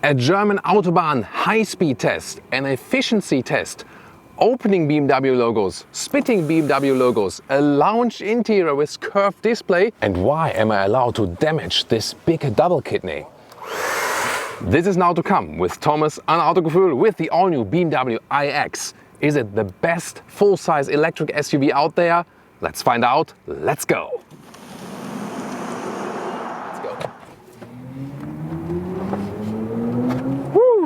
A German Autobahn high-speed test, an efficiency test, opening BMW logos, splitting BMW logos, a lounge interior with curved display. And why am I allowed to damage this big double kidney? This is now to come with Thomas an Autogefühl with the all-new BMW iX. Is it the best full-size electric SUV out there? Let's find out. Let's go.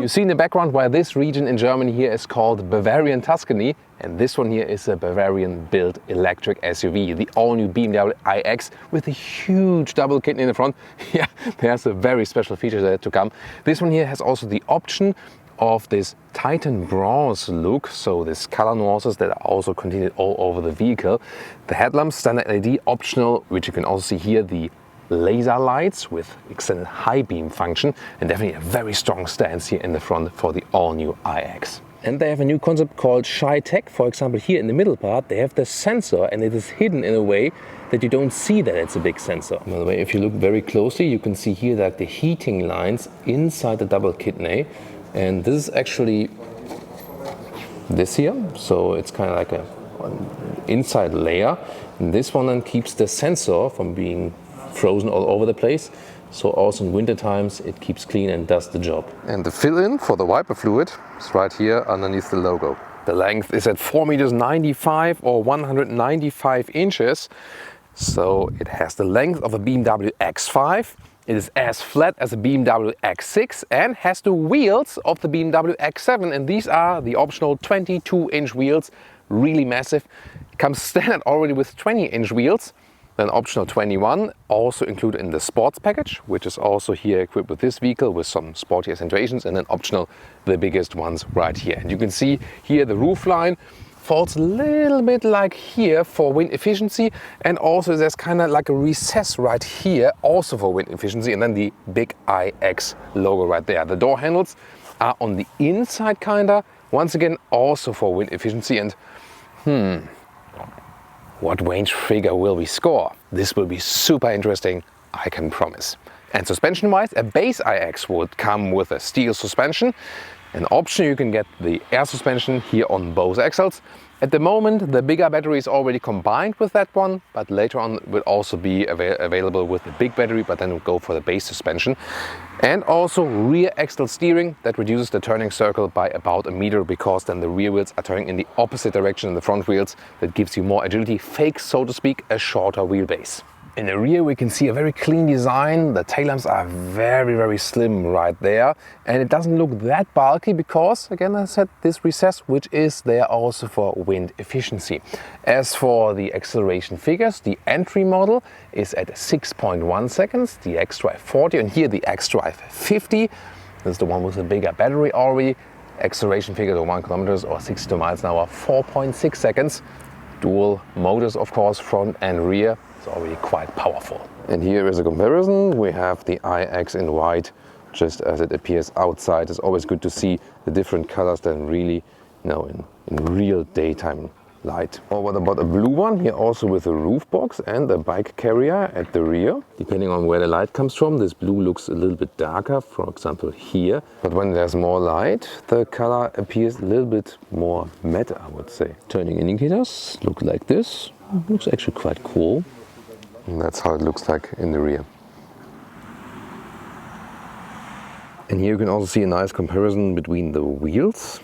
You see in the background why this region in Germany here is called Bavarian Tuscany, and this one here is a Bavarian-built electric SUV, the all-new BMW iX with a huge double kidney in the front. Yeah, there's a very special feature there to come. This one here has also the option of this Titan bronze look, so this color nuances that are also continued all over the vehicle. The headlamps, standard LED, optional, which you can also see here, the laser lights with extended high beam function, and definitely a very strong stance here in the front for the all-new iX. And they have a new concept called Shy Tech. For example, here in the middle part they have the sensor, and it is hidden in a way that you don't see that it's a big sensor. By the way, if you look very closely, you can see here that the heating lines inside the double kidney, and this is actually this here, so it's kind of like an inside layer, and this one then keeps the sensor from being frozen all over the place, so also in winter times it keeps clean and does the job. And the fill-in for the wiper fluid is right here underneath the logo. The length is at 4,95 meters or 195 inches, so it has the length of a BMW X5. It is as flat as a BMW X6 and has the wheels of the BMW X7, and these are the optional 22-inch wheels, really massive. It comes standard already with 20-inch wheels. Then optional 21, also included in the sports package, which is also here equipped with this vehicle with some sporty accentuations, and then optional the biggest ones right here. And you can see here the roof line falls a little bit like here for wind efficiency, and also there's kind of like a recess right here also for wind efficiency, and then the big iX logo right there. The door handles are on the inside kinda, once again also for wind efficiency. And what range figure will we score? This will be super interesting, I can promise. And suspension-wise, a base iX would come with a steel suspension. An option, you can get the air suspension here on both axles. At the moment, the bigger battery is already combined with that one, but later on it will also be available with the big battery, but then we'll go for the base suspension. And also rear axial steering that reduces the turning circle by about 1 meter, because then the rear wheels are turning in the opposite direction than the front wheels. That gives you more agility, fakes, so to speak, a shorter wheelbase. In the rear we can see a very clean design. The tail lamps are very, very slim right there, and it doesn't look that bulky because, again, as I said, this recess, which is there also for wind efficiency. As for the acceleration figures, the entry model is at 6.1 seconds, the xDrive 40, and here the xDrive 50. This is the one with the bigger battery already. Acceleration figures of 1 kilometer or 62 miles an hour, 4.6 seconds. Dual motors, of course, front and rear. It's already quite powerful. And here is a comparison. We have the iX in white, just as it appears outside. It's always good to see the different colors than really, in real daytime light. Or what about a blue one? Here also with a roof box and a bike carrier at the rear. Depending on where the light comes from, this blue looks a little bit darker, for example here. But when there's more light, the color appears a little bit more matte, I would say. Turning indicators look like this. Looks actually quite cool. And that's how it looks like in the rear. And here you can also see a nice comparison between the wheels.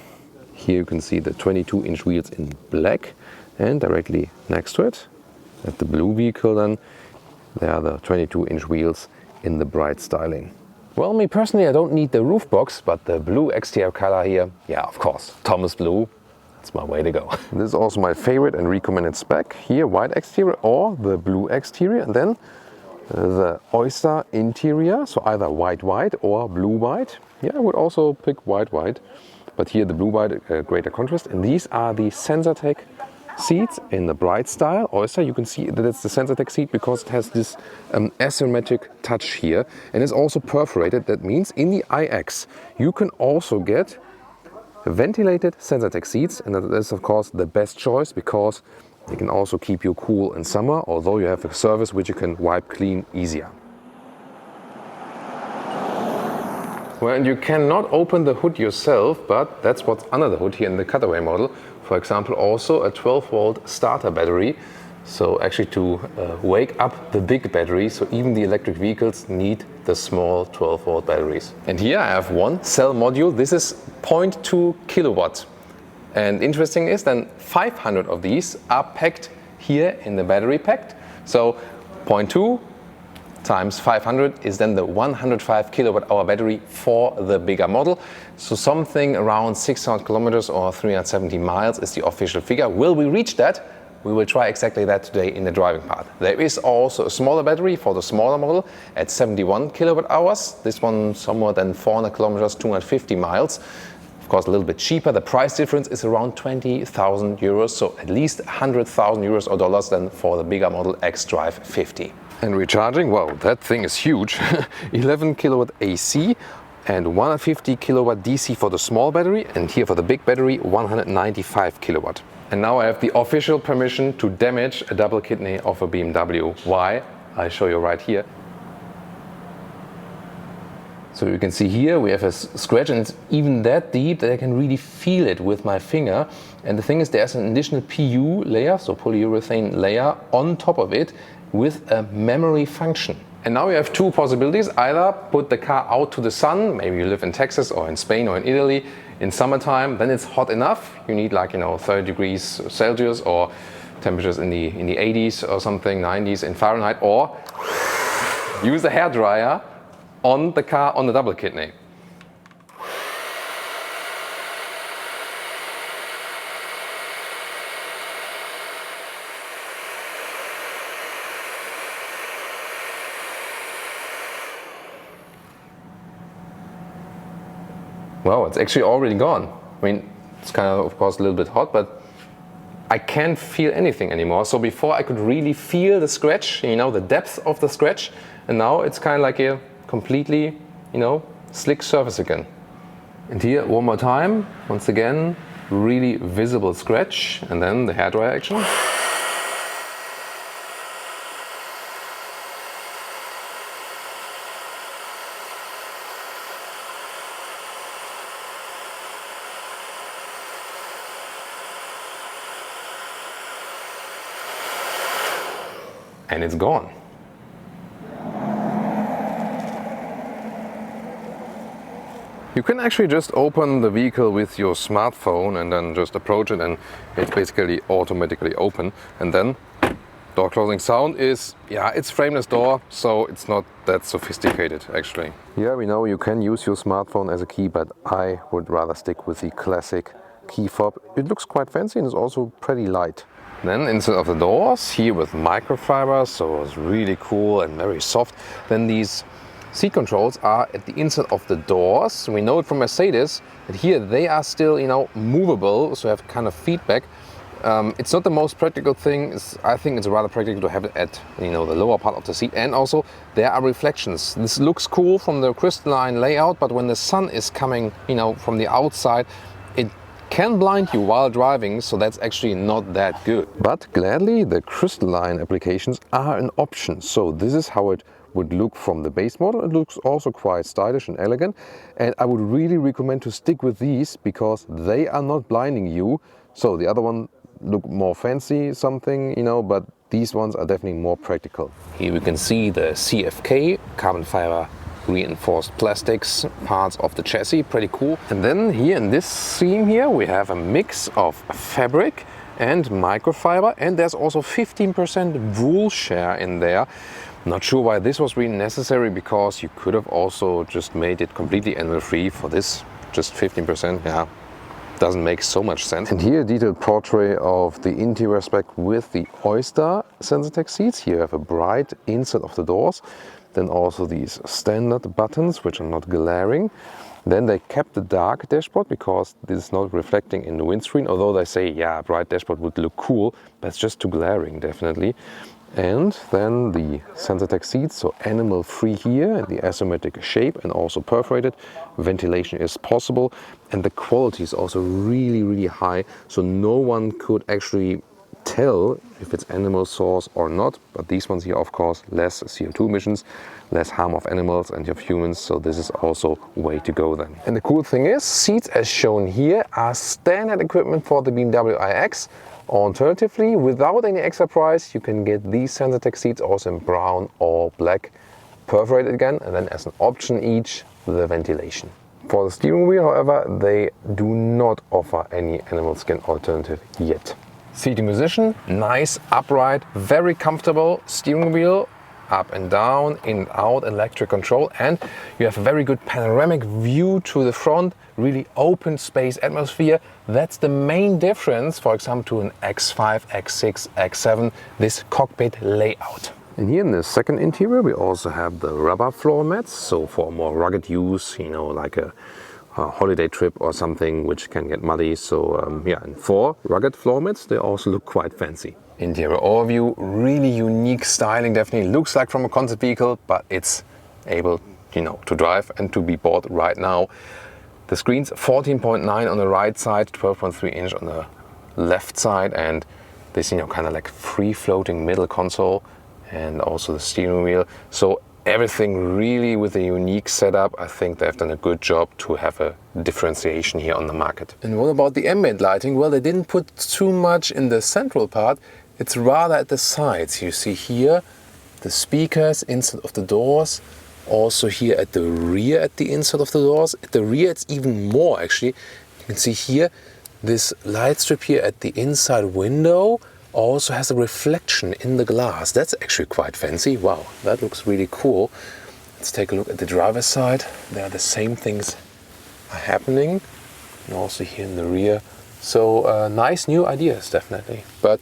Here you can see the 22-inch wheels in black, and directly next to it, at the blue vehicle then, there are the 22-inch wheels in the bright styling. Well, me personally, I don't need the roof box, but the blue exterior color here, yeah, of course, Thomas Blue. That's my way to go. This is also my favorite and recommended spec. Here, white exterior or the blue exterior, and then the Oyster interior, so either white or blue white. Yeah, I would also pick white, but here the blue white, greater contrast. And these are the Sensatec seats in the bright style. Oyster, you can see that it's the Sensatec seat because it has this asymmetric touch here, and it's also perforated. That means in the iX you can also get ventilated Sensatec seats, and that is of course the best choice because they can also keep you cool in summer, although you have a surface which you can wipe clean easier. Well, and you cannot open the hood yourself, but that's what's under the hood here in the cutaway model. For example, also a 12-volt starter battery. So actually to wake up the big battery, so even the electric vehicles need the small 12-volt batteries. And here I have one cell module. This is 0.2 kilowatt. And interesting is then 500 of these are packed here in the battery pack. So 0.2 times 500 is then the 105 kilowatt hour battery for the bigger model. So something around 600 kilometers or 370 miles is the official figure. Will we reach that? We will try exactly that today in the driving part. There is also a smaller battery for the smaller model at 71 kilowatt hours. This one somewhere than 400 kilometers, 250 miles. Of course, a little bit cheaper. The price difference is around 20,000 euros, so at least 100,000 euros or dollars than for the bigger model xDrive 50. And recharging, wow, that thing is huge. 11 kilowatt AC and 150 kilowatt DC for the small battery, and here for the big battery 195 kilowatt. And now I have the official permission to damage a double kidney of a BMW. Why? I show you right here. So you can see here we have a scratch, and it's even that deep that I can really feel it with my finger. And the thing is, there's an additional PU layer, so polyurethane layer, on top of it with a memory function. And now we have two possibilities. Either put the car out to the sun, maybe you live in Texas or in Spain or in Italy in summertime, then it's hot enough. You need 30 degrees Celsius or temperatures in the 80s or something, 90s in Fahrenheit, or use a hairdryer on the car on the double kidney. Wow, it's actually already gone. I mean, it's kind of course, a little bit hot, but I can't feel anything anymore. So before I could really feel the scratch, the depth of the scratch, and now it's kind of like a completely, slick surface again. And here, one more time, once again, really visible scratch, and then the hairdryer action. And it's gone. You can actually just open the vehicle with your smartphone and then just approach it, and it's basically automatically open. And then door closing sound is, it's frameless door, so it's not that sophisticated actually. Yeah, we know you can use your smartphone as a key, but I would rather stick with the classic key fob. It looks quite fancy and is also pretty light. Then inside of the doors, here with microfiber, so it's really cool and very soft. Then these seat controls are at the inside of the doors. We know it from Mercedes that here they are still, movable, so have kind of feedback. It's not the most practical thing. I think it's rather practical to have it at the lower part of the seat. And also there are reflections. This looks cool from the crystalline layout, but when the sun is coming, from the outside, it can blind you while driving, so that's actually not that good. But gladly, the crystalline applications are an option. So this is how it would look from the base model. It looks also quite stylish and elegant, and I would really recommend to stick with these because they are not blinding you. So the other one look more fancy something, but these ones are definitely more practical. Here we can see the CFK, carbon fiber reinforced plastics parts of the chassis, pretty cool. And then here in this seam here we have a mix of fabric and microfiber, and there's also 15% wool share in there. Not sure why this was really necessary, because you could have also just made it completely animal free. For this, just 15%, doesn't make so much sense. And here a detailed portrait of the interior spec with the Oyster Sensatec seats. Here you have a bright inside of the doors. Then also these standard buttons, which are not glaring. Then they kept the dark dashboard because this is not reflecting in the windscreen, although they say, a bright dashboard would look cool, but it's just too glaring, definitely. And then the Sensatec seats, so animal free here, the asymmetric shape and also perforated. Ventilation is possible, and the quality is also really, really high, so no one could actually tell if it's animal source or not. But these ones here, of course, less CO2 emissions, less harm of animals and of humans. So this is also way to go then. And the cool thing is, seats as shown here are standard equipment for the BMW iX. Alternatively, without any extra price, you can get these Sensatec seats also in brown or black, perforated again, and then as an option each, the ventilation. For the steering wheel, however, they do not offer any animal skin alternative yet. Seating position, nice, upright, very comfortable steering wheel, up and down, in and out, electric control, and you have a very good panoramic view to the front, really open space atmosphere. That's the main difference, for example, to an X5, X6, X7, this cockpit layout. And here in the second interior, we also have the rubber floor mats, so for more rugged use, you know, like a holiday trip or something which can get muddy. So yeah, and for rugged floor mats, they also look quite fancy. Interior overview, really unique styling, definitely looks like from a concept vehicle, but it's able, you know, to drive and to be bought right now. The screen's 14.9 on the right side, 12.3 inch on the left side, and this, you know, kind of like free floating middle console, and also the steering wheel. So everything really with a unique setup. I think they've done a good job to have a differentiation here on the market. And what about the ambient lighting? Well, they didn't put too much in the central part. It's rather at the sides. You see here the speakers inside of the doors. Also here at the rear, at the inside of the doors. At the rear it's even more actually. You can see here this light strip here at the inside window also has a reflection in the glass. That's actually quite fancy. Wow, that looks really cool. Let's take a look at the driver's side. There are the same things happening, and also here in the rear. So nice new ideas, definitely. But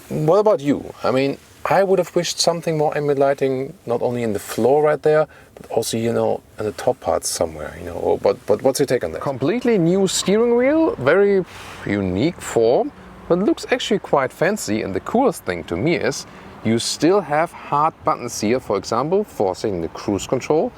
what about you? I mean, I would have wished something more ambient lighting, not only in the floor right there, but also, you know, in the top parts somewhere, you know. But what's your take on that? Completely new steering wheel, very unique form, but looks actually quite fancy. And the coolest thing to me is you still have hard buttons here, for example, for setting the cruise control.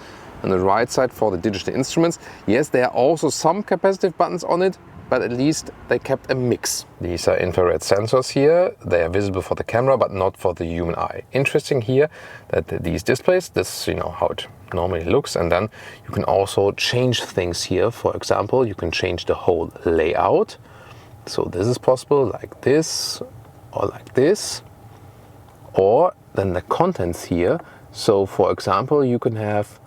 On the right side for the digital instruments. Yes, there are also some capacitive buttons on it, but at least they kept a mix. These are infrared sensors here. They are visible for the camera, but not for the human eye. Interesting here that these displays, this, you know, how it normally looks, and then you can also change things here. For example, you can change the whole layout. So this is possible like this, or like this, or then the contents here. So for example, you can have,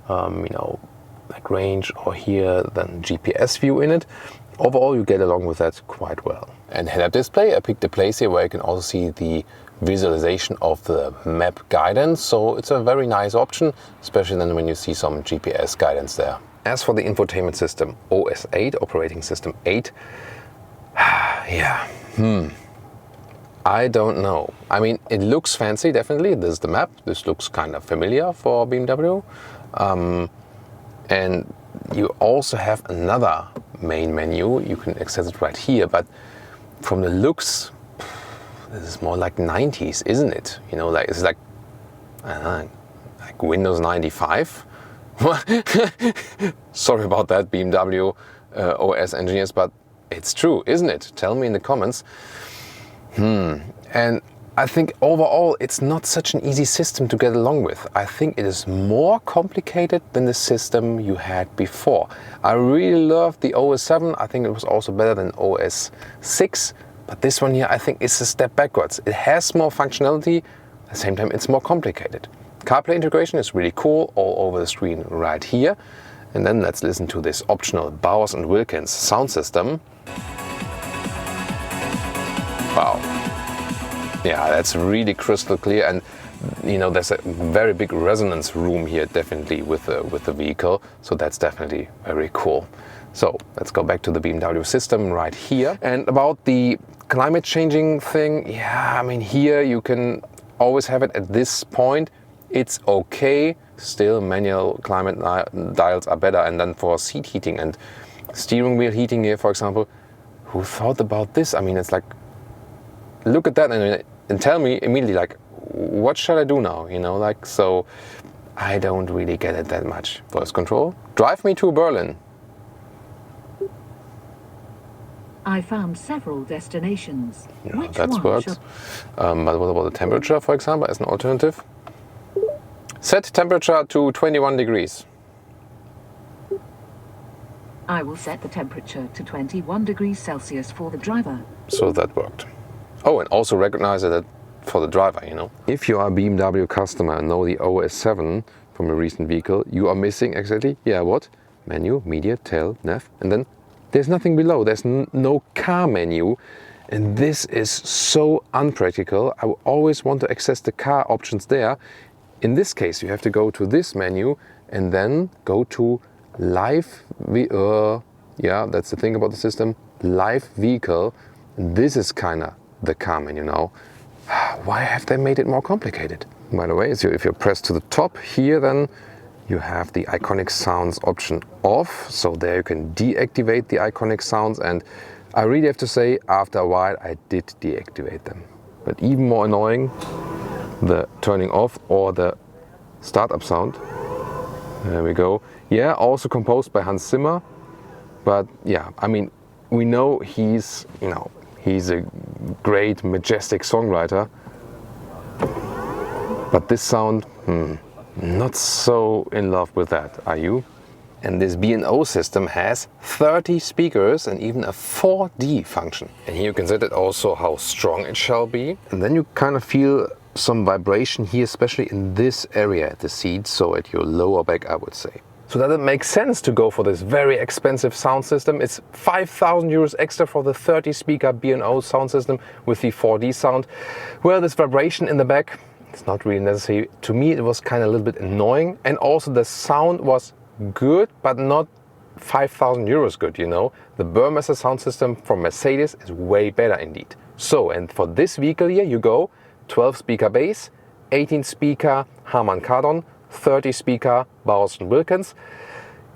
you know, like range, or here then GPS view in it. Overall, you get along with that quite well. And head-up display, I picked a place here where you can also see the visualization of the map guidance. So it's a very nice option, especially then when you see some GPS guidance there. As for the infotainment system, OS8, operating system 8, yeah, I don't know. I mean, it looks fancy, definitely. This is the map. This looks kind of familiar for BMW. And you also have another main menu. You can access it right here, but from the looks, this is more like 90s, isn't it? You know, like it's like, I don't know, like Windows 95. Sorry about that, BMW OS engineers, but it's true, isn't it? Tell me in the comments. And I think overall it's not such an easy system to get along with. I think it is more complicated than the system you had before. I really loved the OS7. I think it was also better than OS6. But this one here, I think, is a step backwards. It has more functionality. At the same time, it's more complicated. CarPlay integration is really cool, all over the screen right here. And then let's listen to this optional Bowers & Wilkins sound system. Wow. Yeah, that's really crystal clear, and you know, there's a very big resonance room here, definitely with the vehicle. So that's definitely very cool. So let's go back to the BMW system right here. And about the climate changing thing, yeah, I mean, here you can always have it at this point. It's okay. Still, manual climate dials are better. And then for seat heating and steering wheel heating here, for example, who thought about this? I mean, it's like, look at that and tell me immediately, like, what shall I do now? You know, like, so I don't really get it that much. Voice control, drive me to Berlin. I found several destinations. Yeah, Which that one works. But what about the temperature, for example, as an alternative? Set temperature to 21 degrees. I will set the temperature to 21 degrees Celsius for the driver. So that worked. Oh, and also recognize it for the driver, you know. If you are a BMW customer and know the OS7 from a recent vehicle, you are missing exactly, yeah, what? Menu, media, tail, nav, and then there's nothing below. There's no car menu. And this is so unpractical. I always want to access the car options there. In this case, you have to go to this menu and then go to live, yeah, that's the thing about the system, live vehicle. This is kind of the car menu now. Why have they made it more complicated? By the way, so if you press to the top here, then you have the iconic sounds option off. So there you can deactivate the iconic sounds. And I really have to say, after a while, I did deactivate them. But even more annoying, the turning off or the startup sound. There we go. Yeah, also composed by Hans Zimmer. But yeah, I mean, we know he's a great, majestic songwriter. But this sound, not so in love with that, are you? And this B&O system has 30 speakers and even a 4D function. And here you can set it also how strong it shall be. And then you kind of feel some vibration here, especially in this area at the seat, so at your lower back, I would say. So that it makes sense to go for this very expensive sound system. It's 5,000 euros extra for the 30 speaker B&O sound system with the 4D sound. Well, this vibration in the back, it's not really necessary. To me, it was kind of a little bit annoying. And also the sound was good, but not 5,000 euros good, you know. The Burmester sound system from Mercedes is way better indeed. So, and for this vehicle here, you go 12 speaker bass, 18 speaker Harman Kardon, 30 speaker Bowers & Wilkins.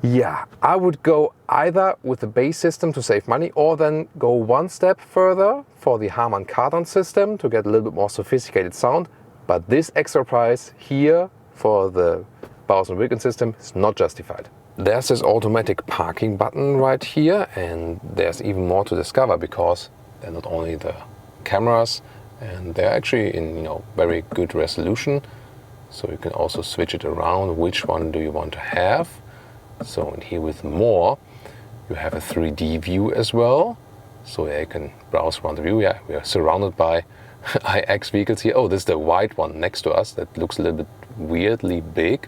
Yeah, I would go either with the bass system to save money, or then go one step further for the Harman Kardon system to get a little bit more sophisticated sound. But this extra price here for the Bowers & Wilkins system is not justified. There's this automatic parking button right here, and there's even more to discover because they're not only the cameras, and they're actually in very good resolution. So you can also switch it around. Which one do you want to have? So in here with more, you have a 3D view as well. So yeah, you can browse around the view. Yeah, we are surrounded by iX vehicles here. Oh, this is the white one next to us. That looks a little bit weirdly big.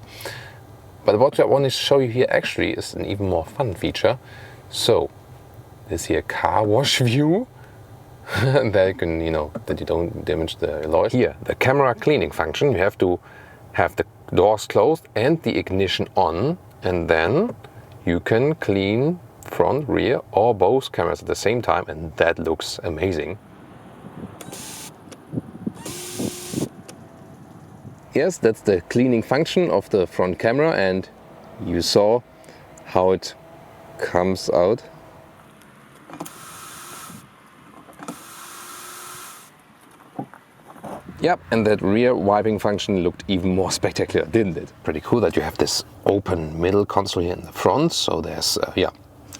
But what I want to show you here actually is an even more fun feature. So this here car wash view. And there you can, that you don't damage the alloys. Here, the camera cleaning function. You have to have the doors closed and the ignition on, and then you can clean front, rear, or both cameras at the same time, and that looks amazing. Yes, that's the cleaning function of the front camera, and you saw how it comes out. Yep, and that rear wiping function looked even more spectacular, didn't it? Pretty cool that you have this open middle console here in the front. So there's,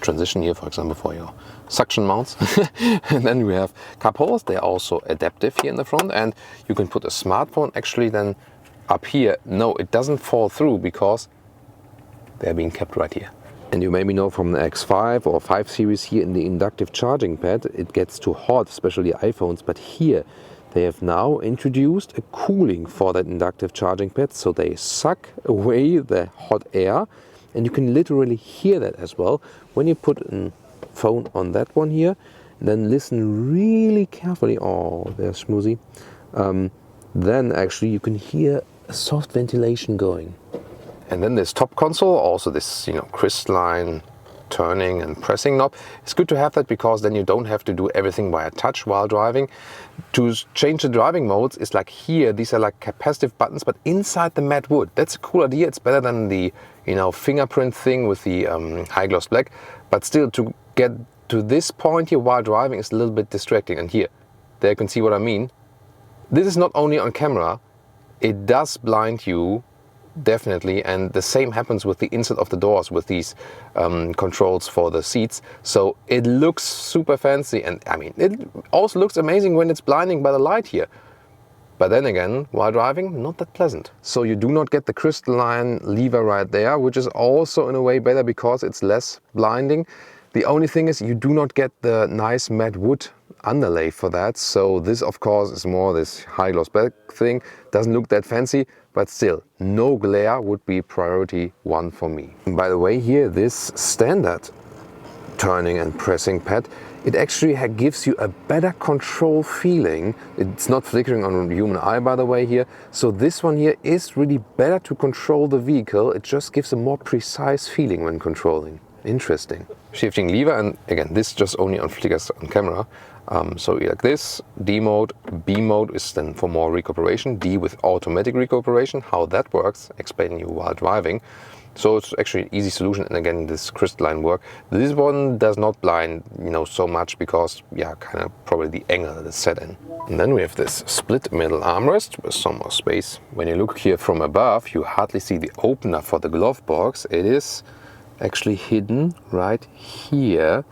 transition here, for example, for your suction mounts. And then we have cup holders. They're also adaptive here in the front. And you can put a smartphone actually then up here. No, it doesn't fall through because they're being kept right here. And you maybe know from the X5 or 5 series here in the inductive charging pad, it gets too hot, especially iPhones. But here, they have now introduced a cooling for that inductive charging pad, so they suck away the hot air, and you can literally hear that as well when you put a phone on that one here, and then listen really carefully. Oh, there's Schmoozy. Then actually you can hear a soft ventilation going. And then this top console, also this crystalline turning and pressing knob. It's good to have that because then you don't have to do everything via touch while driving. To change the driving modes is like here, these are like capacitive buttons, but inside the matte wood. That's a cool idea. It's better than the fingerprint thing with the high gloss black. But still, to get to this point here while driving is a little bit distracting. And here, there you can see what I mean. This is not only on camera, it does blind you definitely. And the same happens with the inside of the doors with these controls for the seats. So it looks super fancy, and I mean, it also looks amazing when it's blinding by the light here. But then again, while driving, not that pleasant. So you do not get the crystalline lever right there, which is also in a way better because it's less blinding. The only thing is you do not get the nice matte wood underlay for that. So this of course is more this high gloss black thing. Doesn't look that fancy, but still, no glare would be priority one for me. And by the way, here, this standard turning and pressing pad, it actually gives you a better control feeling. It's not flickering on a human eye, by the way, here. So this one here is really better to control the vehicle. It just gives a more precise feeling when controlling. Interesting. Shifting lever, and again, this just only on flickers on camera. So like this, D mode, B mode is then for more recuperation, D with automatic recuperation. How that works, explaining you while driving. So it's actually an easy solution, and again, this crystalline work. This one does not blind, you know, so much because, yeah, kind of probably the angle that is set in. And then we have this split middle armrest with some more space. When you look here from above, you hardly see the opener for the glove box. It is actually hidden right here.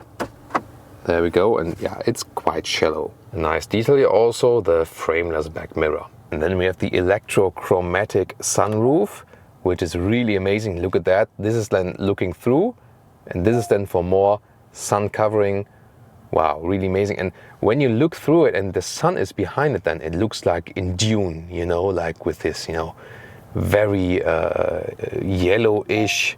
There we go, and yeah, it's quite shallow. A nice detail here also, the frameless back mirror. And then we have the electrochromatic sunroof, which is really amazing. Look at that. This is then looking through, and this is then for more sun covering. Wow, really amazing. And when you look through it and the sun is behind it, then it looks like in Dune, you know, like with this, you know, very yellowish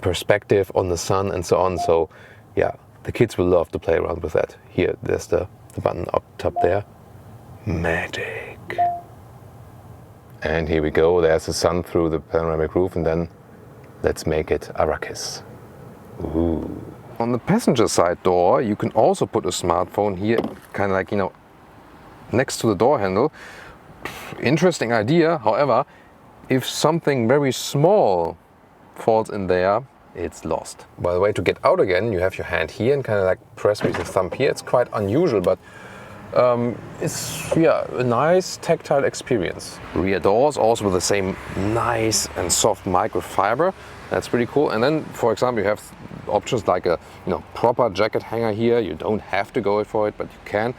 perspective on the sun and so on. So yeah, the kids will love to play around with that. Here, there's the button up top there. Magic. And here we go, there's the sun through the panoramic roof, and then let's make it Arrakis. Ooh. On the passenger side door, you can also put a smartphone here, kind of like, you know, next to the door handle. Interesting idea, however, if something very small falls in there, it's lost. By the way, to get out again, you have your hand here and kind of like press with the thumb here. It's quite unusual, but it's, yeah, a nice tactile experience. Rear doors also with the same nice and soft microfiber. That's pretty cool. And then, for example, you have options like a, you know, proper jacket hanger here. You don't have to go for it, but you can.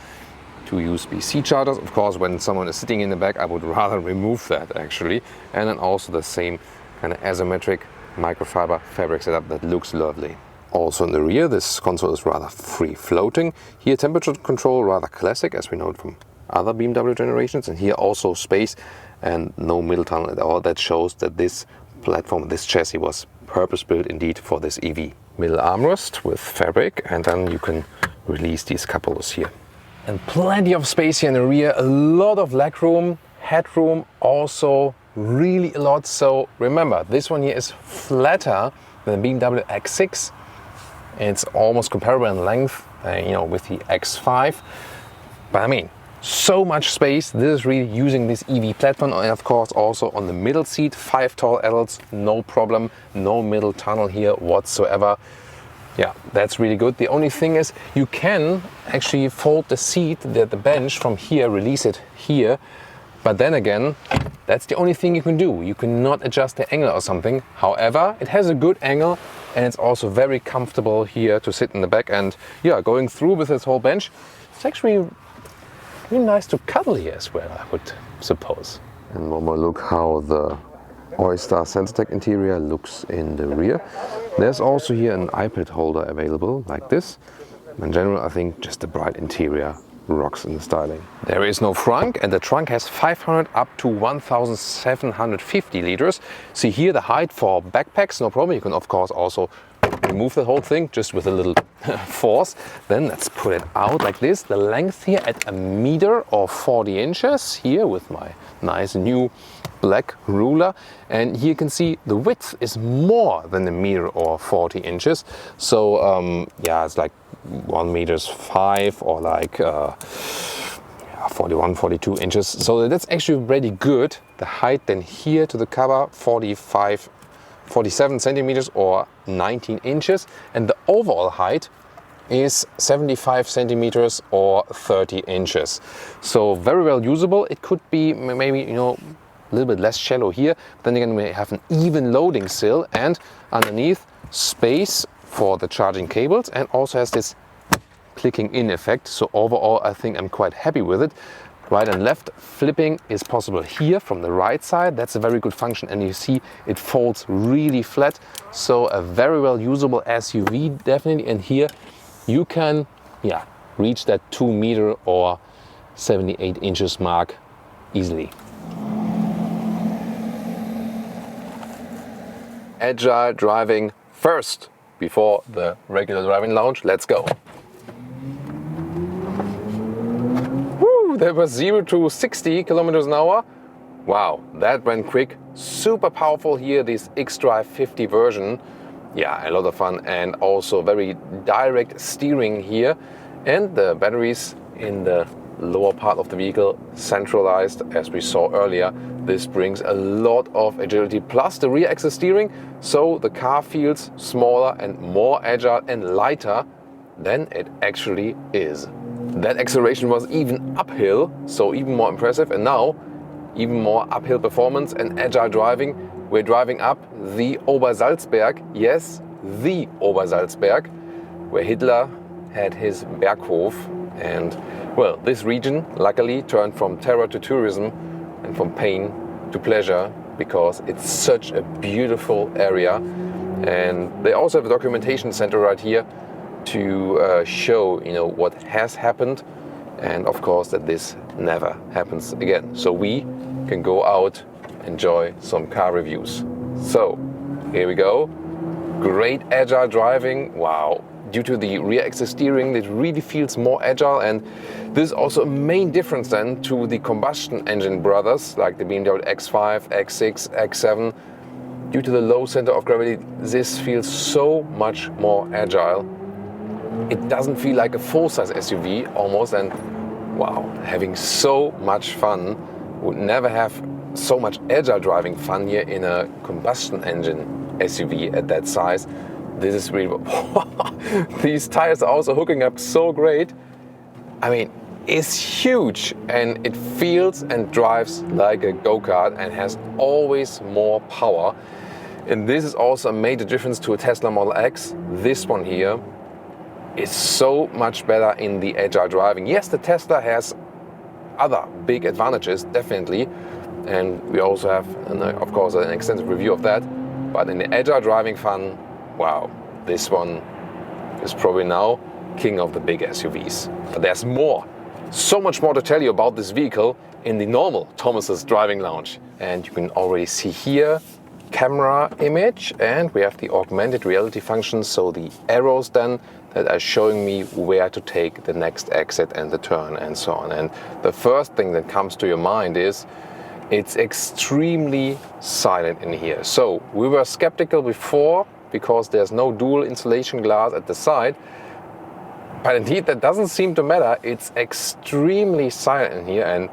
2 USB-C chargers. Of course, when someone is sitting in the back, I would rather remove that actually. And then also the same kind of asymmetric microfiber fabric setup that looks lovely. Also in the rear, this console is rather free floating. Here temperature control rather classic, as we know it from other BMW generations, and here also space and no middle tunnel at all. That shows that this platform, this chassis was purpose built indeed for this EV. Middle armrest with fabric, and then you can release these cup holders here. And plenty of space here in the rear, a lot of legroom, headroom also really a lot. So remember, this one here is flatter than the BMW X6. It's almost comparable in length, you know, with the X5. But I mean, so much space. This is really using this EV platform, and of course also on the middle seat, 5 tall adults, no problem, no middle tunnel here whatsoever. Yeah, that's really good. The only thing is you can actually fold the seat, the bench from here, release it here. But then again, that's the only thing you can do. You cannot adjust the angle or something. However, it has a good angle, and it's also very comfortable here to sit in the back. And yeah, going through with this whole bench, it's actually really nice to cuddle here as well, I would suppose. And one more look how the Oyster Sensatec interior looks in the rear. There's also here an iPad holder available like this. In general, I think just the bright interior rocks in the styling. There is no frunk, and the trunk has 500 up to 1,750 liters. See here the height for backpacks, no problem. You can of course also remove the whole thing just with a little force. Then let's put it out like this. The length here at 1 meter or 40 inches here with my nice new black ruler, and here you can see the width is more than 1 meter or 40 inches. So yeah, it's like 1 meters 5 or like 41, 42 inches. So that's actually really good. The height then here to the cover 47 centimeters or 19 inches, and the overall height is 75 centimeters or 30 inches. So very well usable. It could be maybe, you know, a little bit less shallow here. Then again, we have an even loading sill, and underneath space for the charging cables, and also has this clicking in effect. So overall, I think I'm quite happy with it. Right and left flipping is possible here from the right side. That's a very good function, and you see it folds really flat. So a very well usable SUV, definitely. And here you can reach that 2 meter or 78 inches mark easily. Agile driving first before the regular driving lounge. Let's go. That was 0 to 60 kilometers an hour. Wow, that went quick. Super powerful here, this xDrive 50 version. Yeah, a lot of fun, and also very direct steering here. And the batteries in the lower part of the vehicle centralized, as we saw earlier. This brings a lot of agility, plus the rear axis steering, so the car feels smaller and more agile and lighter than it actually is. That acceleration was even uphill, so even more impressive. And now, even more uphill performance and agile driving. We're driving up the Obersalzberg, yes, the Obersalzberg, where Hitler had his Berghof. And well, this region luckily turned from terror to tourism and from pain to pleasure, because it's such a beautiful area. And they also have a documentation center right here to show, what has happened, and of course that this never happens again. So we can go out, enjoy some car reviews. So here we go. Great agile driving. Wow. Due to the rear axis steering, it really feels more agile, and this is also a main difference then to the combustion engine brothers like the BMW X5, X6, X7. Due to the low center of gravity, this feels so much more agile. It doesn't feel like a full-size SUV almost, and wow, having so much fun. Would never have so much agile driving fun here in a combustion engine SUV at that size. This is really, these tires are also hooking up so great. I mean, it's huge, and it feels and drives like a go-kart and has always more power. And this is also a major difference to a Tesla Model X. This one here is so much better in the agile driving. Yes, the Tesla has other big advantages, definitely. And we also have, of course, an extensive review of that. But in the agile driving fun, wow, this one is probably now king of the big SUVs. But there's more, so much more to tell you about this vehicle in the normal Thomas's driving lounge. And you can already see here camera image, and we have the augmented reality function, so the arrows then that are showing me where to take the next exit and the turn and so on. And the first thing that comes to your mind is it's extremely silent in here. So we were skeptical before because there's no dual insulation glass at the side, but indeed that doesn't seem to matter. It's extremely silent in here, and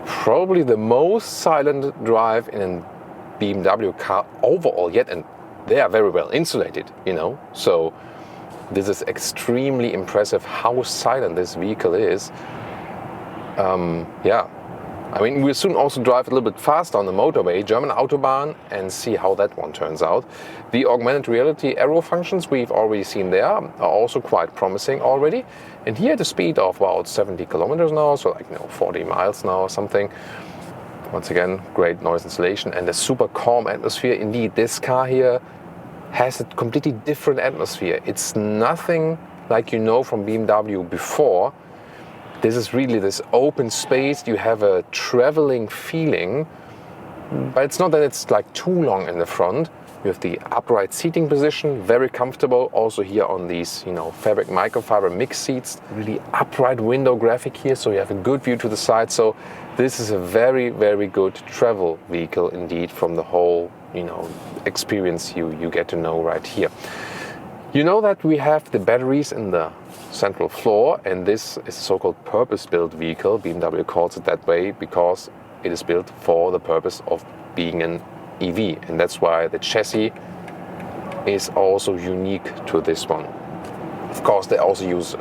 probably the most silent drive in a BMW car overall yet, and they are very well insulated, so this is extremely impressive how silent this vehicle is. I mean, we'll soon also drive a little bit faster on the motorway, German Autobahn, and see how that one turns out. The augmented reality arrow functions we've already seen there are also quite promising already. And here at a speed of about 70 kilometers an hour, so like 40 miles an hour or something. Once again, great noise insulation and a super calm atmosphere. Indeed, this car here has a completely different atmosphere. It's nothing like from BMW before. This is really this open space. You have a traveling feeling, but it's not that it's like too long in the front. You have the upright seating position, very comfortable. Also here on these, fabric microfiber mixed seats, really upright window graphic here, so you have a good view to the side. So this is a very, very good travel vehicle indeed from the whole, experience you get to know right here. You know that we have the batteries in the central floor, and this is a so-called purpose-built vehicle. BMW calls it that way because it is built for the purpose of being an EV, and that's why the chassis is also unique to this one. Of course, they also use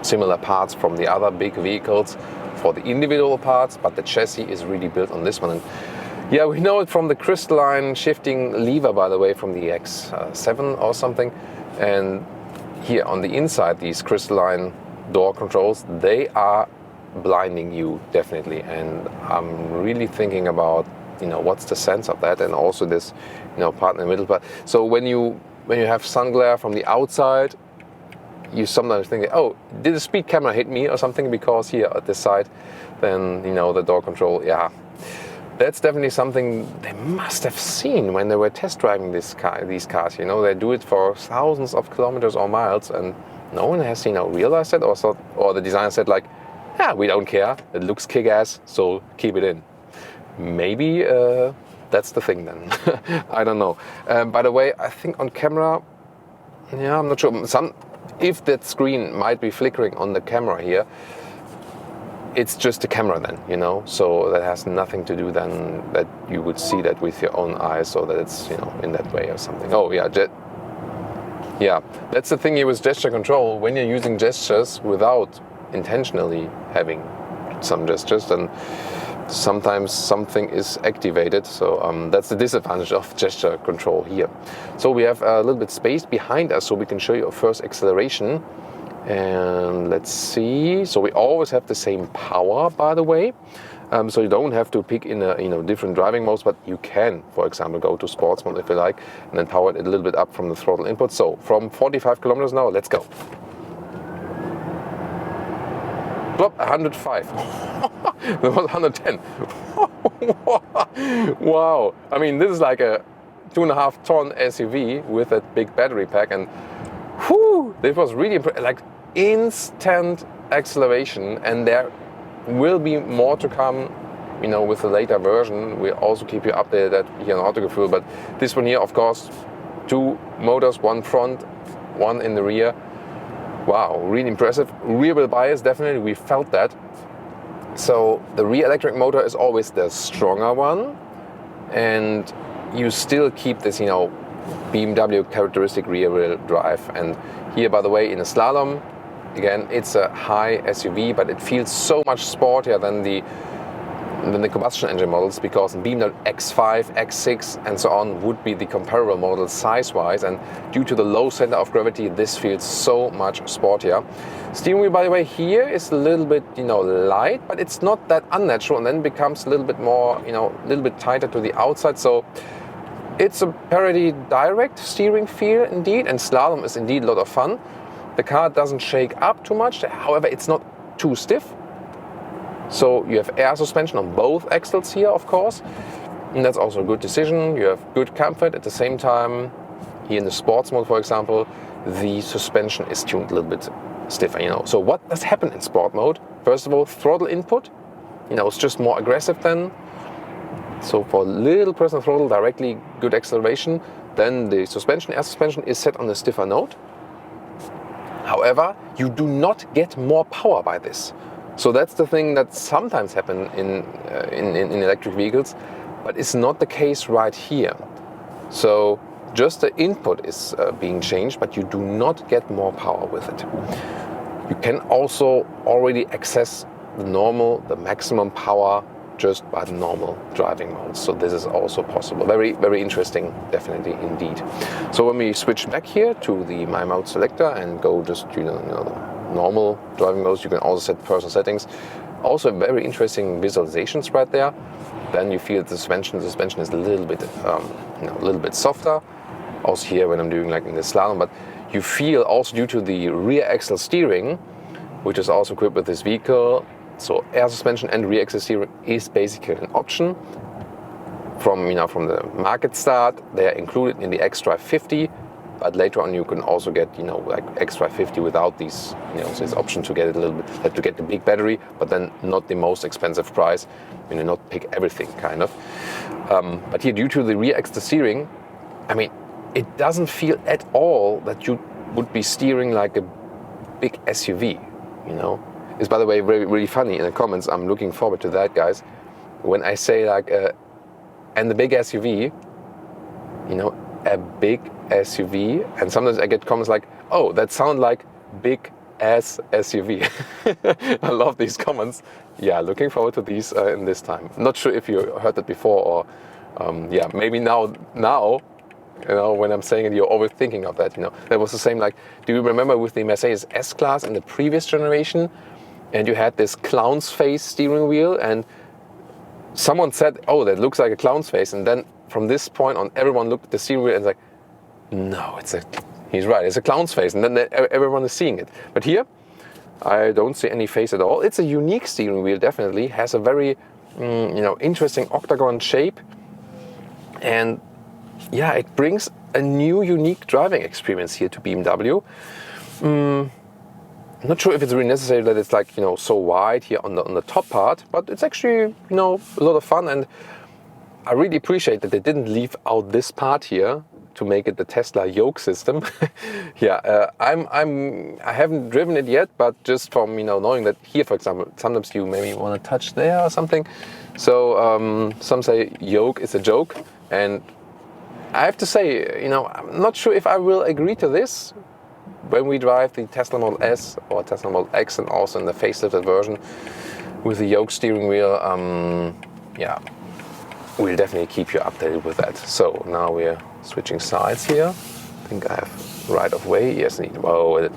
similar parts from the other big vehicles for the individual parts, but the chassis is really built on this one. And Yeah, we know it from the crystalline shifting lever, by the way, from the X7 or something. And here on the inside, these crystalline door controls, they are blinding you, definitely. And I'm really thinking about, what's the sense of that, and also this, part in the middle. But so when you have sun glare from the outside, you sometimes think, oh, did the speed camera hit me or something? Because here at this side, then the door control, yeah. That's definitely something they must have seen when they were test driving these cars. They do it for thousands of kilometers or miles, and no one has realized it, or the designer said like, yeah, we don't care. It looks kick-ass, so keep it in. Maybe that's the thing then. I don't know. By the way, I think on camera, yeah, I'm not sure. If that screen might be flickering on the camera here, it's just the camera then, so that has nothing to do then that you would see that with your own eyes, so that it's, in that way or something. Oh yeah, yeah, that's the thing here with gesture control. When you're using gestures without intentionally having some gestures, then sometimes something is activated. So that's the disadvantage of gesture control here. So we have a little bit space behind us, so we can show you a first acceleration. And let's see. So we always have the same power, by the way. So you don't have to pick in a different driving modes, but you can, for example, go to sports mode if you like, and then power it a little bit up from the throttle input. So from 45 kilometers an hour, let's go. Plop, 105. That was 110. Wow. I mean, this is like a 2.5 ton SUV with that big battery pack, and whew, it was really like instant acceleration, and there will be more to come, with the later version. We also keep you updated here on Autogefühl, but this one here, of course, 2 motors, 1 front, 1 in the rear. Wow, really impressive. Rear wheel bias, definitely, we felt that. So the rear electric motor is always the stronger one, and you still keep this, BMW characteristic rear wheel drive. And here, by the way, in a slalom, again, it's a high SUV, but it feels so much sportier than the combustion engine models, because BMW X5, X6 and so on would be the comparable models size-wise, and due to the low center of gravity, this feels so much sportier. Steering wheel, by the way, here is a little bit, light, but it's not that unnatural, and then becomes a little bit more, a little bit tighter to the outside. So it's a pretty direct steering feel indeed, and slalom is indeed a lot of fun. The car doesn't shake up too much, however, it's not too stiff. So you have air suspension on both axles here, of course, and that's also a good decision. You have good comfort. At the same time, here in the sports mode, for example, the suspension is tuned a little bit stiffer, So what does happen in sport mode? First of all, throttle input, it's just more aggressive then. So for little personal throttle, directly good acceleration. Then the suspension, air suspension, is set on a stiffer note. However, you do not get more power by this. So that's the thing that sometimes happens in electric vehicles, but it's not the case right here. So just the input is being changed, but you do not get more power with it. You can also already access the maximum power just by the normal driving modes. So this is also possible. Very, very interesting, definitely indeed. So when we switch back here to the My Mode selector and go just the normal driving modes, you can also set personal settings. Also very interesting visualizations right there. Then you feel the suspension is a little bit softer. Also here when I'm doing like in the slalom, but you feel also due to the rear axle steering, which is also equipped with this vehicle. So air suspension and rear axle steering is basically an option. From the market start, they are included in the xDrive 50, but later on you can also get like xDrive 50 without these, so it's option to get it a little bit, have to get the big battery, but then not the most expensive price, not pick everything kind of. But here, due to the rear axle steering, I mean, it doesn't feel at all that you would be steering like a big SUV, It's, by the way, very, really funny in the comments. I'm looking forward to that, guys. When I say like, and the big SUV, a big SUV, and sometimes I get comments like, oh, that sounds like big as SUV. I love these comments. Yeah, looking forward to these in this time. Not sure if you heard that before, or yeah, maybe now, you know, when I'm saying it, you're always thinking of that. You know, that was the same. Like, do you remember with the Mercedes S-Class in the previous generation, and you had this clown's face steering wheel, and someone said, "Oh, that looks like a clown's face," and then from this point on, everyone looked at the steering wheel and was like, "No, he's right. It's a clown's face," and then everyone is seeing it. But here, I don't see any face at all. It's a unique steering wheel. Definitely has a very, you know, interesting octagon shape, and yeah, it brings a new, unique driving experience here to BMW. I'm not sure if it's really necessary that it's like, you know, so wide here on the top part, but it's actually, you know, a lot of fun, and I really appreciate that they didn't leave out this part here to make it the Tesla yoke system. Yeah, I haven't driven it yet, but just from, you know, knowing that here, for example, sometimes you maybe want to touch there or something. So some say yoke is a joke, and I have to say, you know, I'm not sure if I will agree to this when we drive the Tesla Model S or Tesla Model X, and also in the facelifted version with the yoke steering wheel. Yeah, we'll definitely keep you updated with that. So now we're switching sides here. I think I have right of way. Yes, whoa.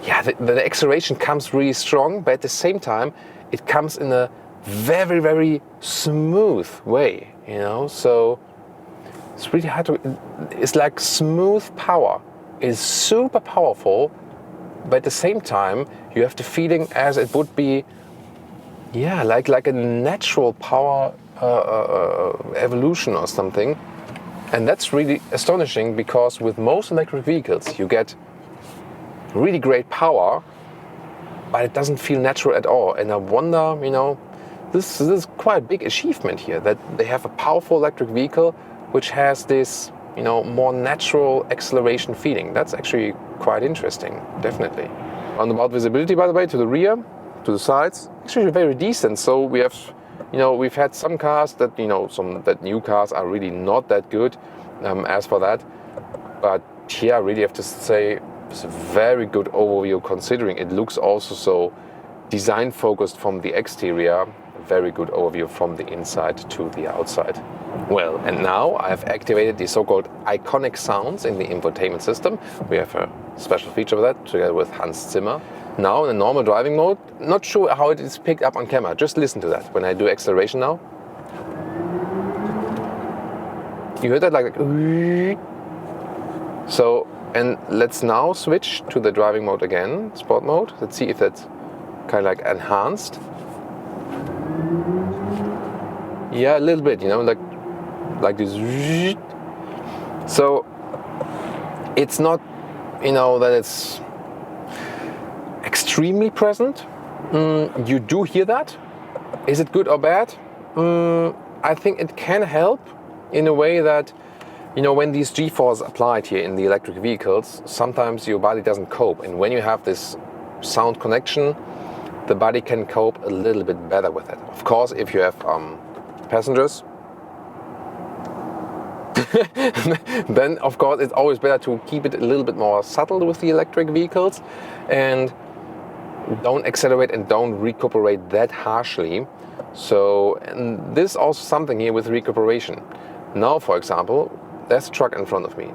Yeah, the acceleration comes really strong, but at the same time, it comes in a very, very smooth way, you know, so it's really hard to, it's like smooth power. It's super powerful, but at the same time, you have the feeling as it would be, yeah, like a natural power evolution or something. And that's really astonishing, because with most electric vehicles, you get really great power, but it doesn't feel natural at all. And I wonder, you know, this is quite a big achievement here, that they have a powerful electric vehicle which has this, you know, more natural acceleration feeling. That's actually quite interesting, definitely. Roundabout visibility, by the way, to the rear, to the sides, actually very decent. So we have, you know, we've had some cars that, you know, that new cars are really not that good as for that. But here I really have to say it's a very good overview, considering it looks also so design focused from the exterior. Very good overview from the inside to the outside. Well, and now I've activated the so-called iconic sounds in the infotainment system. We have a special feature of that together with Hans Zimmer. Now in the normal driving mode, not sure how it is picked up on camera. Just listen to that when I do acceleration now. You heard that like, so, and let's now switch to the driving mode again, sport mode. Let's see if that's kind of like enhanced. Yeah, a little bit, you know, like this. So it's not, you know, that it's extremely present. You do hear that. Is it good or bad? I think it can help in a way that, you know, when these G-forces applied here in the electric vehicles, sometimes your body doesn't cope. And when you have this sound connection, the body can cope a little bit better with it. Of course, if you have passengers, then of course it's always better to keep it a little bit more subtle with the electric vehicles, and don't accelerate and don't recuperate that harshly. So, and this is also something here with recuperation. Now, for example, there's a truck in front of me.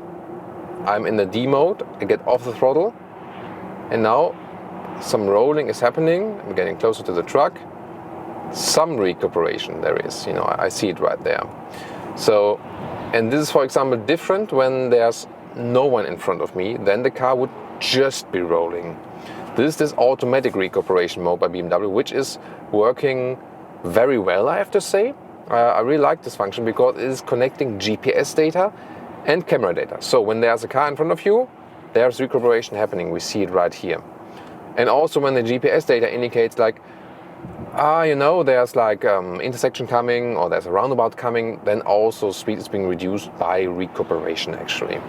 I'm in the D mode, I get off the throttle, and now some rolling is happening. I'm getting closer to the truck. Some recuperation there is, you know, I see it right there. So, and this is, for example, different when there's no one in front of me, then the car would just be rolling. This is this automatic recuperation mode by BMW, which is working very well, I have to say. I really like this function because it is connecting GPS data and camera data. So when there's a car in front of you, there's recuperation happening. We see it right here. And also when the GPS data indicates like, you know, there's like intersection coming or there's a roundabout coming, then also speed is being reduced by recuperation actually.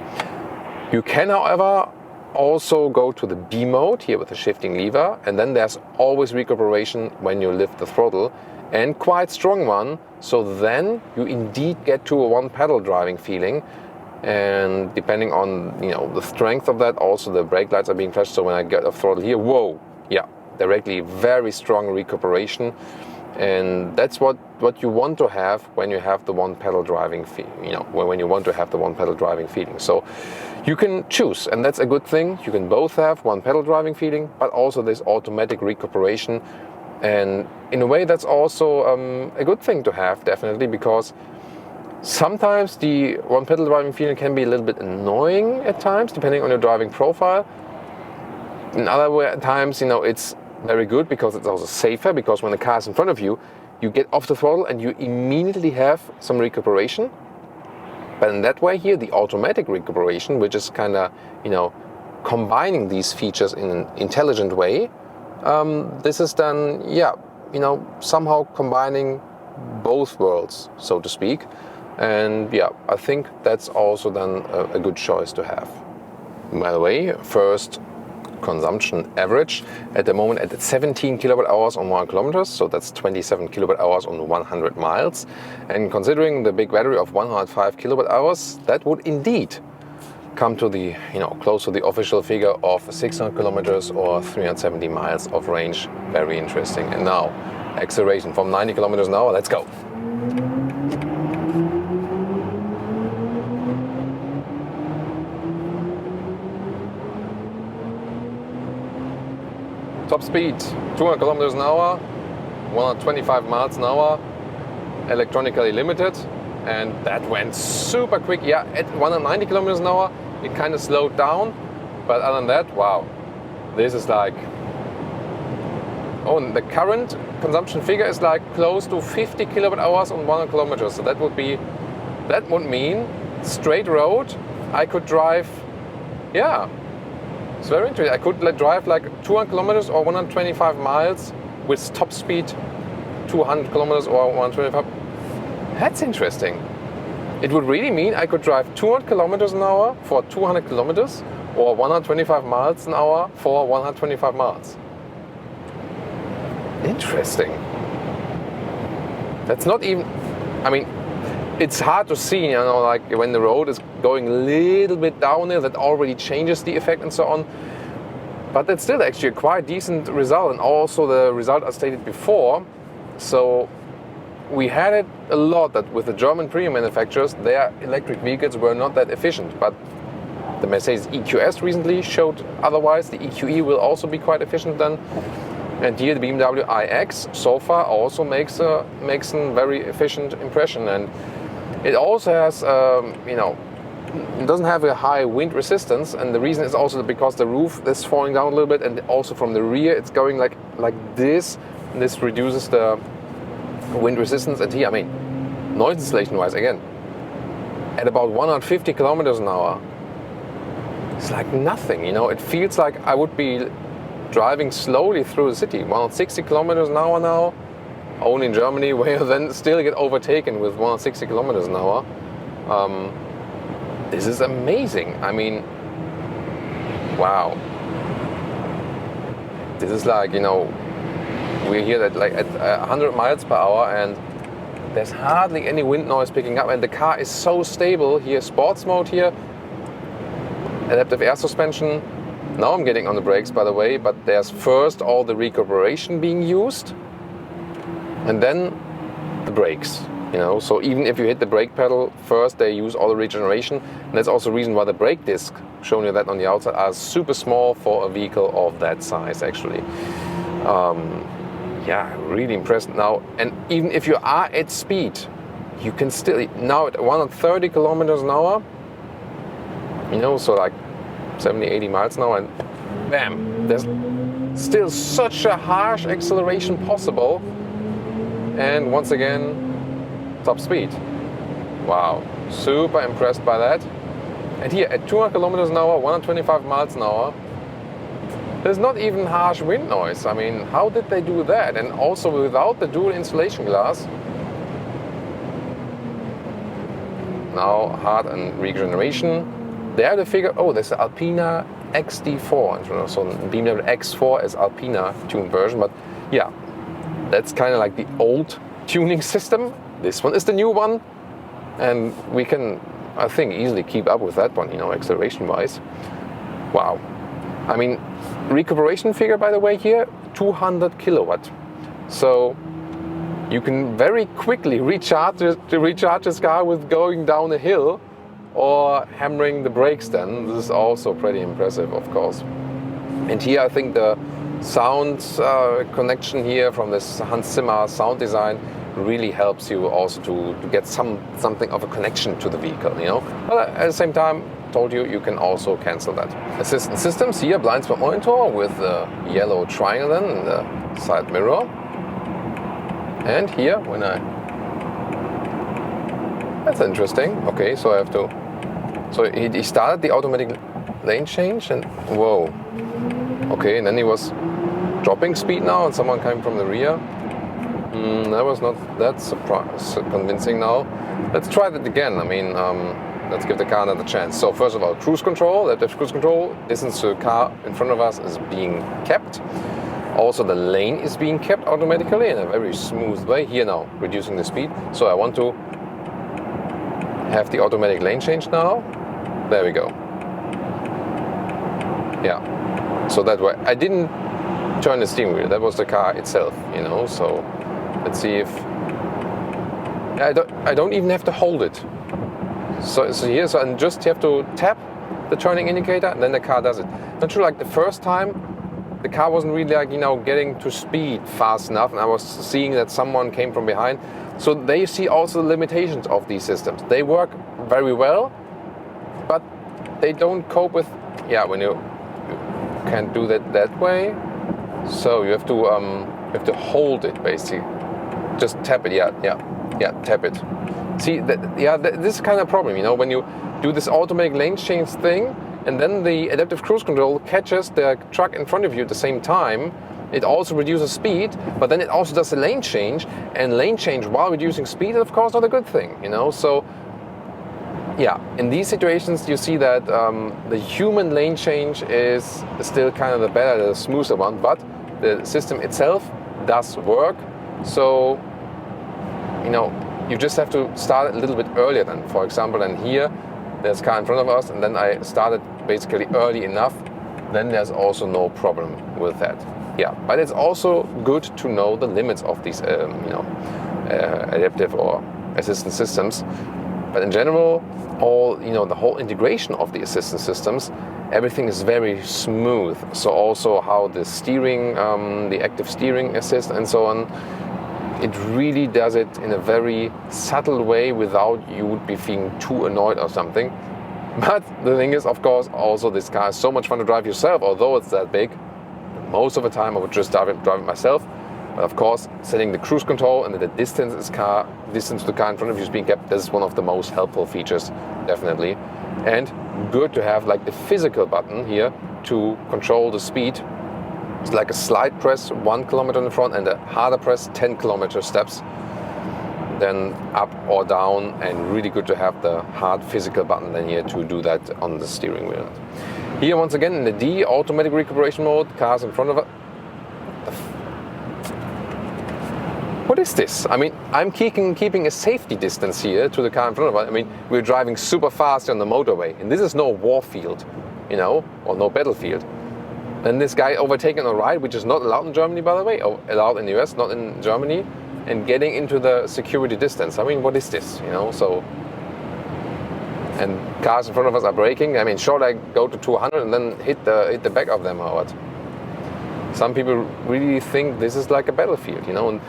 You can, however, also go to the B mode here with the shifting lever, and then there's always recuperation when you lift the throttle, and quite strong one. So then you indeed get to a one pedal driving feeling. and depending on, you know, the strength of that, also the brake lights are being flashed. So when I get a throttle here, whoa, yeah, directly very strong recuperation. And that's what you want to have when you have the one pedal driving when you want to have the one pedal driving feeling. So you can choose, and that's a good thing. You can both have one pedal driving feeling, but also this automatic recuperation. And in a way, that's also a good thing to have, definitely, because sometimes the one pedal driving feeling can be a little bit annoying at times, depending on your driving profile. In other times, you know, it's very good because it's also safer, because when the car is in front of you, you get off the throttle and you immediately have some recuperation. But in that way here, the automatic recuperation, which is kind of, you know, combining these features in an intelligent way, this is then, yeah, you know, somehow combining both worlds, so to speak. And yeah, I think that's also then a good choice to have. By the way, first consumption average at the moment at 17 kilowatt hours on 1 kilometer, so that's 27 kilowatt hours on 100 miles. And considering the big battery of 105 kilowatt hours, that would indeed come to the, you know, close to the official figure of 600 kilometers or 370 miles of range. Very interesting. And now acceleration from 90 kilometers an hour. Let's go. Top speed 200 kilometers an hour, 125 miles an hour, electronically limited, and that went super quick. Yeah, at 190 kilometers an hour it kind of slowed down, but other than that, wow, this is like, oh, and the current consumption figure is like close to 50 kilowatt hours on 100 kilometers. So that would mean straight road I could drive, yeah. It's very interesting. I could drive like 200 kilometers or 125 miles with top speed 200 kilometers or 125. That's interesting. It would really mean I could drive 200 kilometers an hour for 200 kilometers or 125 miles an hour for 125 miles. Interesting. That's not even, I mean, it's hard to see, you know, like when the road is going a little bit downhill, that already changes the effect and so on. But that's still actually a quite decent result, and also the result I stated before. So we had it a lot that with the German premium manufacturers, their electric vehicles were not that efficient. But the Mercedes EQS recently showed otherwise. The EQE will also be quite efficient then. And here the BMW iX so far also makes a very efficient impression. And it also has, you know, it doesn't have a high wind resistance, and the reason is also because the roof is falling down a little bit, and also from the rear it's going like this. And this reduces the wind resistance. And here, I mean, noise insulation wise, again, at about 150 kilometers an hour, it's like nothing. You know, it feels like I would be driving slowly through the city. 160 kilometers an hour now. Only in Germany, where you then still get overtaken with 160 kilometers an hour. This is amazing. I mean, wow. This is like, you know, we're here at like at 100 miles per hour, and there's hardly any wind noise picking up, and the car is so stable. Here, sports mode here, adaptive air suspension. Now I'm getting on the brakes, by the way, but there's first all the recuperation being used, and then the brakes, you know. So even if you hit the brake pedal first, they use all the regeneration. And that's also the reason why the brake disc, showing you that on the outside, are super small for a vehicle of that size, actually. Yeah, really impressed now. And even if you are at speed, you can still, now at 130 kilometers an hour, you know, so like 70, 80 miles an hour, and bam, there's still such a harsh acceleration possible. And once again, top speed. Wow, super impressed by that. And here at 200 kilometers an hour, 125 miles an hour, there's not even harsh wind noise. I mean, how did they do that? And also without the dual insulation glass. Now hard and regeneration. There the figure, oh, there's the Alpina XD4. So BMW X4 is Alpina tuned version, but yeah, that's kind of like the old tuning system. This one is the new one, and we can I think, easily keep up with that one, you know, acceleration-wise. Wow. I mean, recuperation figure, by the way, here, 200 kilowatt. So you can very quickly recharge this car with going down a hill or hammering the brakes then. This is also pretty impressive, of course. And here I think the sound connection here from this Hans Zimmer sound design really helps you also to get something of a connection to the vehicle, you know. But at the same time, told you, you can also cancel that. Assistant systems here, blind spot monitor with the yellow triangle then in the side mirror. And here, when that's interesting. Okay, so I have to, so he started the automatic lane change and whoa. Okay, and then he was dropping speed now and someone came from the rear. That was not that convincing now. Let's try that again. I mean, let's give the car another chance. So first of all, cruise control, adaptive cruise control, distance to the car in front of us is being kept. Also the lane is being kept automatically in a very smooth way. Here now, reducing the speed. So I want to have the automatic lane change now. There we go. Yeah, so that way. I didn't turn the steering wheel, that was the car itself, you know, so let's see if... I don't even have to hold it. So here, so I just have to tap the turning indicator and then the car does it. Not sure, like the first time, the car wasn't really like, you know, getting to speed fast enough and I was seeing that someone came from behind. So they see also the limitations of these systems. They work very well, but they don't cope with, yeah, when you can't do that way. So you have to hold it basically. Just tap it, yeah, tap it. See, this is kind of a problem, you know, when you do this automatic lane change thing and then the adaptive cruise control catches the truck in front of you at the same time. It also reduces speed, but then it also does a lane change, and lane change while reducing speed is of course not a good thing, you know. So yeah, in these situations you see that the human lane change is still kind of the better, the smoother one, but the system itself does work. So, you know, you just have to start a little bit earlier than, for example, and here there's a car in front of us and then I started basically early enough, then there's also no problem with that. Yeah, but it's also good to know the limits of these, adaptive or assistant systems. But in general, the whole integration of the assistant systems, everything is very smooth. So also how the steering, the active steering assist and so on, it really does it in a very subtle way without you would be feeling too annoyed or something. But the thing is, of course, also this car is so much fun to drive yourself, although it's that big. Most of the time I would just drive it myself. But of course, setting the cruise control and the distance to the car in front of you is being kept, this is one of the most helpful features, definitely. And good to have like the physical button here to control the speed. It's like a slide press 1 kilometer in the front and a harder press 10 kilometer steps. Then up or down, and really good to have the hard physical button then here to do that on the steering wheel. Here once again in the D, automatic recuperation mode, cars in front of it. What is this? I mean, I'm keeping a safety distance here to the car in front of us. I mean, we're driving super fast on the motorway, and this is no war field, you know, or no battlefield. And this guy overtaking a ride, which is not allowed in Germany, by the way, or allowed in the US, not in Germany, and getting into the security distance. I mean, what is this, you know? So, and cars in front of us are braking. I mean, sure, I go to 200 and then hit the back of them or what? Some people really think this is like a battlefield, you know. And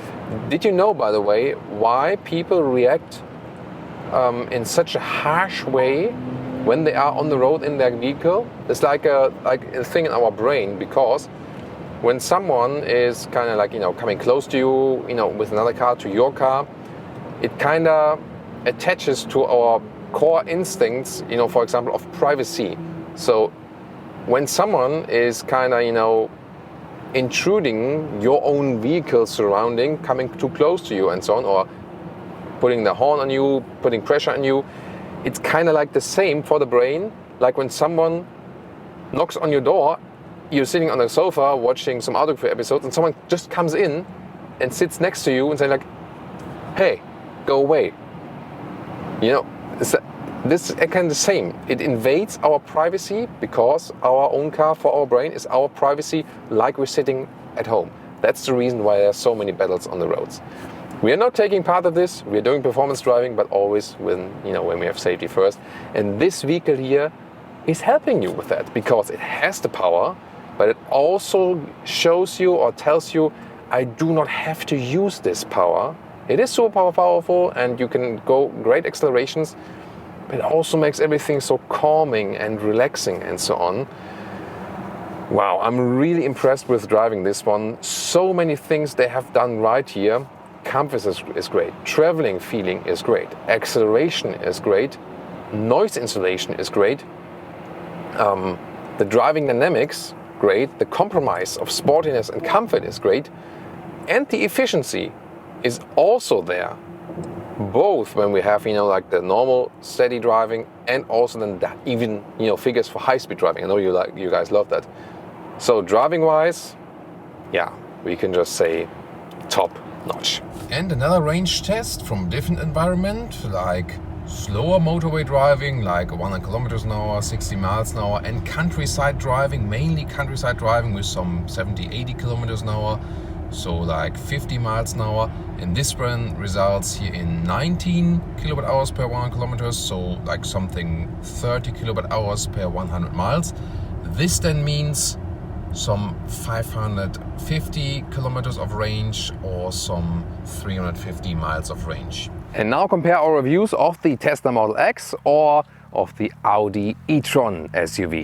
did you know, by the way, why people react in such a harsh way when they are on the road in their vehicle? It's like a thing in our brain, because when someone is kind of like, you know, coming close to you, you know, with another car to your car, it kind of attaches to our core instincts, you know, for example, of privacy. So when someone is kind of, you know, intruding your own vehicle surrounding, coming too close to you and so on, or putting the horn on you, putting pressure on you, it's kind of like the same for the brain, like when someone knocks on your door, you're sitting on the sofa watching some autography episodes and someone just comes in and sits next to you and saying like, hey, go away. You know, this again the same. It invades our privacy because our own car for our brain is our privacy, like we're sitting at home. That's the reason why there are so many battles on the roads. We are not taking part of this. We are doing performance driving, but always when we have safety first. And this vehicle here is helping you with that because it has the power, but it also shows you or tells you, I do not have to use this power. It is super powerful and you can go great accelerations, but it also makes everything so calming and relaxing and so on. Wow, I'm really impressed with driving this one. So many things they have done right here. Comfort is great, traveling feeling is great, acceleration is great, noise insulation is great, the driving dynamics, great, the compromise of sportiness and comfort is great, and the efficiency is also there. Both when we have, like the normal steady driving and also then that even, figures for high-speed driving. I know you guys love that. So driving-wise, yeah, we can just say top notch. And another range test from different environment, like slower motorway driving, like 100 kilometers an hour, 60 miles an hour, and countryside driving, mainly countryside driving with some 70, 80 kilometers an hour, so like 50 miles an hour. And this one results here in 19 kilowatt hours per 100 kilometers, so like something 30 kilowatt hours per 100 miles. This then means some 550 kilometers of range or some 350 miles of range. And now compare our reviews of the Tesla Model X or of the Audi e-tron SUV.